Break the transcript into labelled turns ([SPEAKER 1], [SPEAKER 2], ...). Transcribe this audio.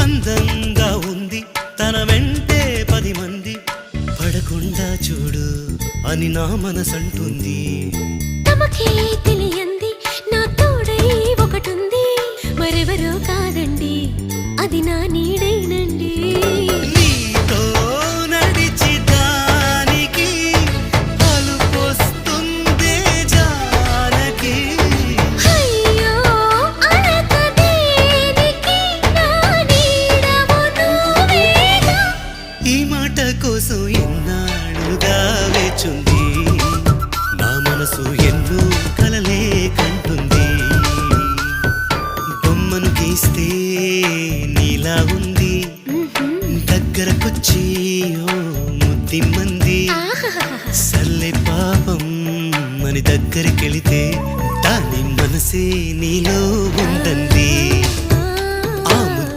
[SPEAKER 1] అందంగా ఉంది తన వెంటే 10 మంది పడకుండా చూడు అని నా మనసంటుంది.
[SPEAKER 2] తమకే తెలియంది నా తోడై ఒకటుంది, మరెవరో కాదండి అది నా నీడైనండి.
[SPEAKER 1] నీతో నడిచి దానికి అలుపొస్తుందే జానకి.
[SPEAKER 2] అయ్యో అనక దేనికి నా నీడవు నువ్వేగా.
[SPEAKER 1] ఈ మాట కోసం ఎన్నాళ్ళుగా వేచుంది నా మనసు ఎన్నో కలలే కంటుంది. బొమ్మను గీస్తే నీలా ఉంది దగ్గరకొచ్చి ఓ ముద్దిమ్మంది. సల్లే పాపం అని దగ్గరికెళితే దాని మనసే నీలో ఉందంది.